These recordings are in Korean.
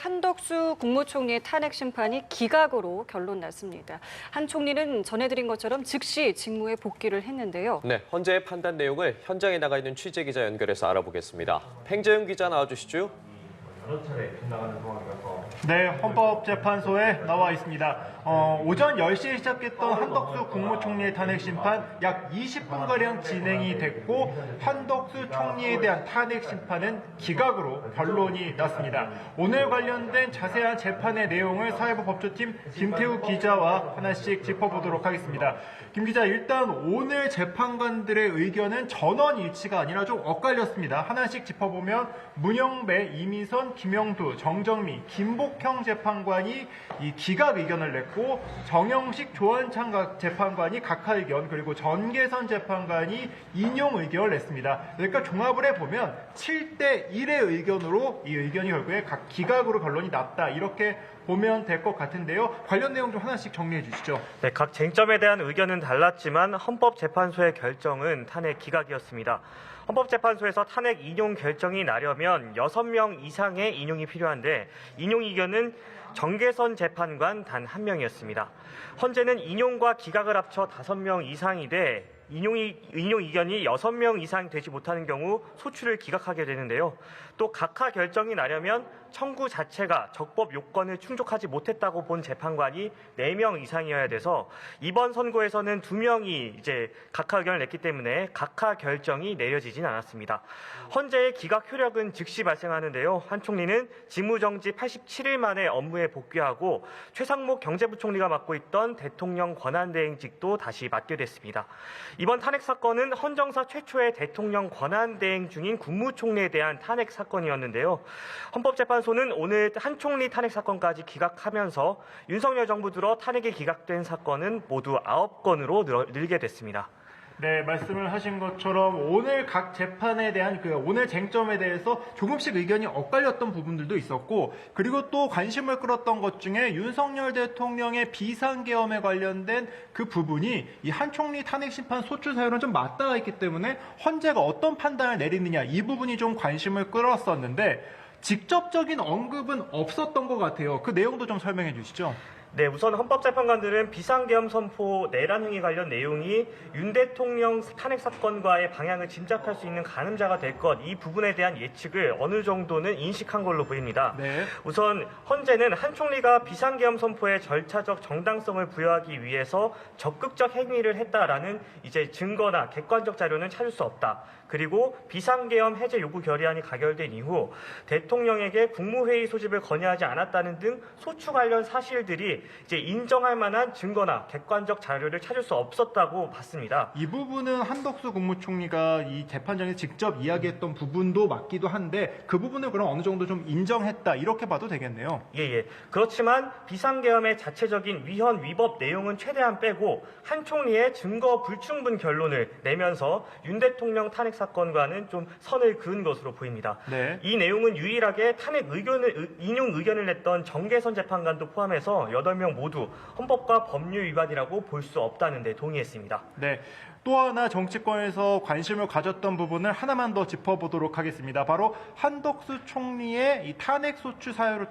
한덕수 국무총리의 탄핵 심판이 기각으로 결론 났습니다. 한 총리는 전해드린 것처럼 즉시 직무에 복귀를 했는데요. 네, 헌재의 판단 내용을 현장에 나가 있는 취재기자 연결해서 알아보겠습니다. 팽재윤 기자 나와주시죠. 여러 차례 빗나가는 상황이라서. 네, 헌법재판소에 나와 있습니다. 오전 10시에 시작했던 한덕수 국무총리의 탄핵 심판 약 20분가량 진행이 됐고 한덕수 총리에 대한 탄핵 심판은 기각으로 결론이 났습니다. 오늘 관련된 자세한 재판의 내용을 사회부 법조팀 김태우 기자와 하나씩 짚어보도록 하겠습니다. 김 기자, 일단 오늘 재판관들의 의견은 전원 일치가 아니라 좀 엇갈렸습니다. 하나씩 짚어보면 문영배, 이미선, 김영두, 정정미, 김복형 재판관이 이 기각 의견을 냈고 정영식, 조한창 재판관이 각하 의견, 그리고 전계선 재판관이 인용 의견을 냈습니다. 그러니까 종합을 해보면 7대1의 의견으로 이 의견이 결국에 각 기각으로 결론이 났다, 이렇게 보면 될 것 같은데요. 관련 내용 좀 하나씩 정리해 주시죠. 네, 각 쟁점에 대한 의견은 달랐지만 헌법재판소의 결정은 탄핵 기각이었습니다. 헌법재판소에서 탄핵 인용 결정이 나려면 6명 이상의 인용이 필요한데 인용 의견은 정계선 재판관 단 1명이었습니다. 헌재는 인용과 기각을 합쳐 5명 이상이 돼 인용 의견이 6명 이상 되지 못하는 경우 소추를 기각하게 되는데요. 또 각하 결정이 나려면 청구 자체가 적법 요건을 충족하지 못했다고 본 재판관이 4명 이상이어야 돼서 이번 선고에서는 2명이 이제 각하 의견을 냈기 때문에 각하 결정이 내려지진 않았습니다. 헌재의 기각 효력은 즉시 발생하는데요. 한 총리는 직무정지 87일 만에 업무에 복귀하고 최상목 경제부총리가 맡고 있던 대통령 권한대행직도 다시 맡게 됐습니다. 이번 탄핵 사건은 헌정사 최초의 대통령 권한대행 중인 국무총리에 대한 탄핵 사건이었는데요. 헌법재판소는 오늘 한 총리 탄핵 사건까지 기각하면서 윤석열 정부 들어 탄핵이 기각된 사건은 모두 9건으로 늘게 됐습니다. 네, 말씀을 하신 것처럼 오늘 각 재판에 대한 오늘 쟁점에 대해서 조금씩 의견이 엇갈렸던 부분들도 있었고, 그리고 또 관심을 끌었던 것 중에 윤석열 대통령의 비상계엄에 관련된 그 부분이 이 한 총리 탄핵 심판 소추 사유랑 좀 맞닿아 있기 때문에 헌재가 어떤 판단을 내리느냐, 이 부분이 좀 관심을 끌었었는데 직접적인 언급은 없었던 것 같아요. 그 내용도 좀 설명해 주시죠. 네, 우선 헌법재판관들은 비상계엄 선포 내란 행위 관련 내용이 윤 대통령 탄핵 사건과의 방향을 짐작할 수 있는 가늠자가 될 것, 이 부분에 대한 예측을 어느 정도는 인식한 걸로 보입니다. 네. 우선 헌재는 한 총리가 비상계엄 선포에 절차적 정당성을 부여하기 위해서 적극적 행위를 했다라는 이제 증거나 객관적 자료는 찾을 수 없다. 그리고 비상계엄 해제 요구 결의안이 가결된 이후 대통령에게 국무회의 소집을 건의하지 않았다는 등 소추 관련 사실들이 이제 인정할 만한 증거나 객관적 자료를 찾을 수 없었다고 봤습니다. 이 부분은 한덕수 국무총리가 이 재판장에서 직접 이야기했던 부분도 맞기도 한데 그 부분을 그럼 어느 정도 좀 인정했다, 이렇게 봐도 되겠네요. 예. 그렇지만 비상계엄의 자체적인 위헌 위법 내용은 최대한 빼고 한 총리의 증거 불충분 결론을 내면서 윤 대통령 탄핵 사건과는 좀 선을 그은 것으로 보입니다. 네. 이 내용은 유일하게 탄핵 인용 의견을 냈던 정계선 재판관도 포함해서 8명 모두 헌법과 법률 위반이라고 볼 수 없다는 데 동의했습니다. 네. 또 하나 정치권에서 관심을 가졌던 부분을 하나만 더 짚어보도록 하겠습니다. 바로 한덕수 총리의 이 탄핵소추 사유를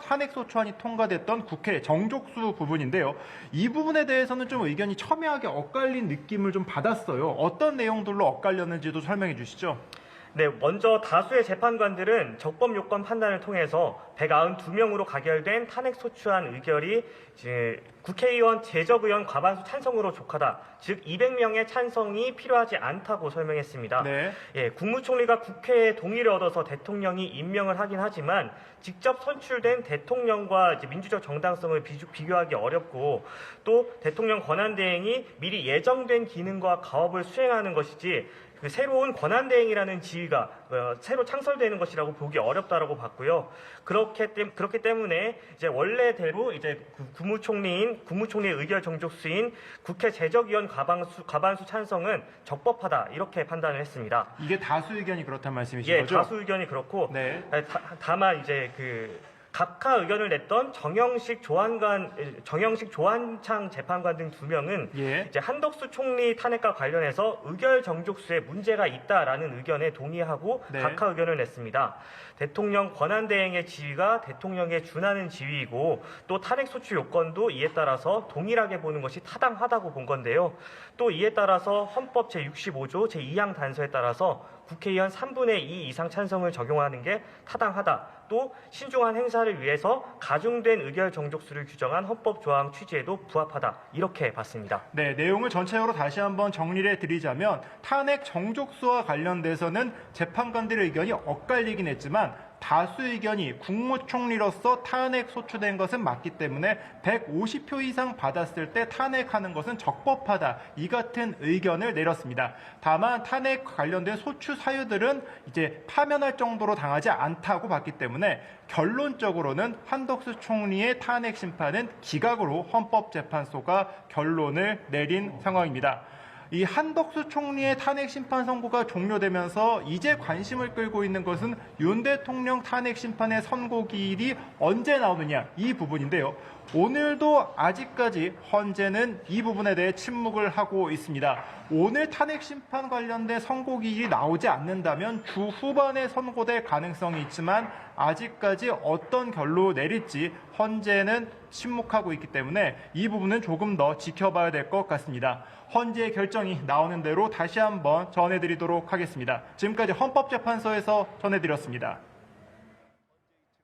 탄핵소추안이 통과됐던 국회 정족수 부분인데요. 이 부분에 대해서는 좀 의견이 첨예하게 엇갈린 느낌을 좀 받았어요. 어떤 내용들로 엇갈렸는지도 설명해 주시죠. 네, 먼저 다수의 재판관들은 적법 요건 판단을 통해서 192명으로 가결된 탄핵소추안 의결이 이제 국회의원 재적의원 과반수 찬성으로 족하다. 즉 200명의 찬성이 필요하지 않다고 설명했습니다. 네. 예, 국무총리가 국회의 동의를 얻어서 대통령이 임명을 하긴 하지만 직접 선출된 대통령과 이제 민주적 정당성을 비교하기 어렵고 또 대통령 권한대행이 미리 예정된 기능과 가업을 수행하는 것이지 그 새로운 권한대행이라는 지위가 새로 창설되는 것이라고 보기 어렵다라고 봤고요. 그렇기 때문에 이제 원래대로 이제 국무총리의 의결 정족수인 국회 재적위원 과반수 찬성은 적법하다, 이렇게 판단을 했습니다. 이게 다수 의견이 그렇단 말씀이신 예, 거죠? 다수 의견이 그렇고 네. 다만 이제 각하 의견을 냈던 정영식 조한창 재판관 등 2명은 예. 이제 한덕수 총리 탄핵과 관련해서 의결 정족수에 문제가 있다라는 의견에 동의하고 네. 각하 의견을 냈습니다. 대통령 권한대행의 지위가 대통령에 준하는 지위이고 또 탄핵 소추 요건도 이에 따라서 동일하게 보는 것이 타당하다고 본 건데요. 또 이에 따라서 헌법 제65조 제2항 단서에 따라서 국회의원 3분의 2 이상 찬성을 적용하는 게 타당하다. 또 신중한 행사를 위해서 가중된 의결 정족수를 규정한 헌법 조항 취지에도 부합하다. 이렇게 봤습니다. 네, 내용을 전체적으로 다시 한번 정리를 해드리자면 탄핵 정족수와 관련돼서는 재판관들의 의견이 엇갈리긴 했지만 다수 의견이 국무총리로서 탄핵 소추된 것은 맞기 때문에 150표 이상 받았을 때 탄핵하는 것은 적법하다. 이 같은 의견을 내렸습니다. 다만 탄핵 관련된 소추 사유들은 이제 파면할 정도로 당하지 않다고 봤기 때문에 결론적으로는 한덕수 총리의 탄핵 심판은 기각으로 헌법재판소가 결론을 내린 상황입니다. 이 한덕수 총리의 탄핵 심판 선고가 종료되면서 이제 관심을 끌고 있는 것은 윤 대통령 탄핵 심판의 선고기일이 언제 나오느냐 이 부분인데요. 오늘도 아직까지 헌재는 이 부분에 대해 침묵을 하고 있습니다. 오늘 탄핵 심판 관련된 선고기일이 나오지 않는다면 주 후반에 선고될 가능성이 있지만 아직까지 어떤 결로 내릴지 헌재는 침묵하고 있기 때문에 이 부분은 조금 더 지켜봐야 될 것 같습니다. 헌재의 결정이 나오는 대로 다시 한번 전해드리도록 하겠습니다. 지금까지 헌법재판소에서 전해드렸습니다.